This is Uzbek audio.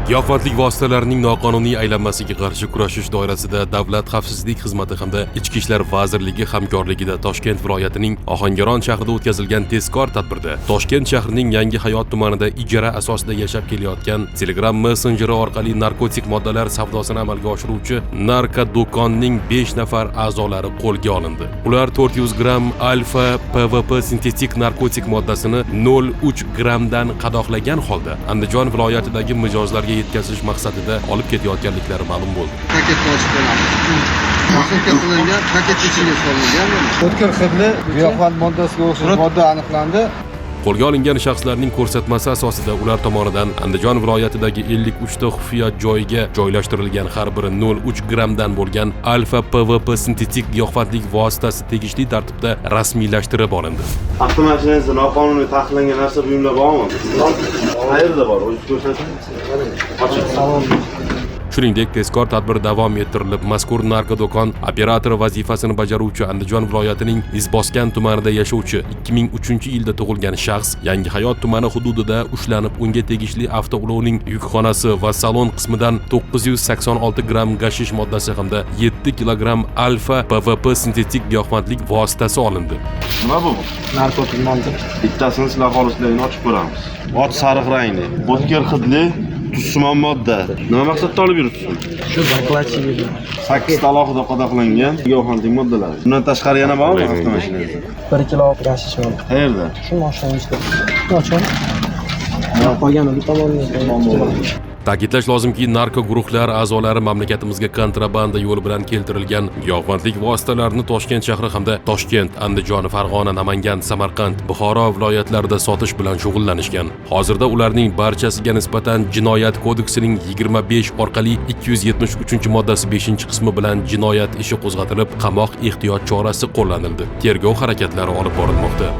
Giyohvandlik vositalarining noqonuniy aylanmasiga qarshi kurashish doirasida Davlat xavfsizlik xizmati hamda Ichki ishlar vazirligi hamkorligida Toshkent viloyatining Ohangaron shahrida o'tkazilgan tezkor tadbirda Toshkent shahrining Yangi Hayot tumanida ijara asosida yashab kelayotgan Telegram messenjeri orqali narkotik moddalar savdosini amalga oshiruvchi narko do'konning 5 nafar a'zolari qo'lga olindi. Ular 400 gram alfa PVP sintetik narkotik moddasini 0,3 gramdan qadoqlagan holda Andijon viloyatidagi mijozlarga yetkazish maqsadida olib ketayotganliklari ma'lum bo'ldi. Paketni ochib beramiz. Mas'uliyat qilingan paket ichiga solingan. O'tkir hidli giyohvand moddasiga o'xshash modda aniqlandi. Qo'lga olingan shaxslarning ko'rsatmasi asosida ular tomonidan Andijon viloyatidagi 53 ta xufiyat joyiga joylashtirilgan har biri 0,3 gramdan bo'lgan alfa PVP sintetik giyohvandlik vositasi tegishli tartibda rasmiylashtirib olindi. Avtomashinangizda noqonuniy taqiqlangan narsa buyumlar bormi? Qayerda bor? O'zingiz ko'rsating. Shuningdek, tezkor tadbir davom ettirilib, mazkur narko do'kon operatori vazifasini bajaruvchi Andijon viloyatining Izboskan tumanida yashovchi 2003-yilda tug'ilgan shaxs Yangi Hayot tumani hududida ushlanib, unga tegishli avtoulovning yukxonasi va salon qismidan 986 gram gashish moddasi hamda 7 kilogramm alfa PVP sintetik giyohvandlik vositasi olindi. Nima bu? Narkotik modda. Bittasini sizlar xolisligini ochib ko'ramiz. Oq sariq rangli, o'tkir hidli tuzsimon modda. Nima maqsadda olib yuribsiz? Shu zakladchilik. 8 ta alohida qadoqlangan giyohvandlik moddalari. Bundan tashqari yana bormi avtomashinangizda? 1 kilo gashish modda. Qayerda? Shu mashinamizda. Oching. Qolgani bu tomonda. Ta'kidlash lozimki, narko guruhlar a'zolari mamlakatimizga kontrabanda yo'li bilan keltirilgan giyohvandlik vositalarini Toshkent shahri hamda Toshkent, Andijon, Farg'ona, Namangan, Samarqand, Buxoro viloyatlarida sotish bilan shug'ullanishgan. Hozirda ularning barchasiga nisbatan Jinoyat kodeksining 25 orqali 273-moddasi 5-qismi bilan jinoyat ishi qo'zg'atilib, qamoq ehtiyot chorasi qo'llanildi. Tergov harakatlari olib borilmoqda.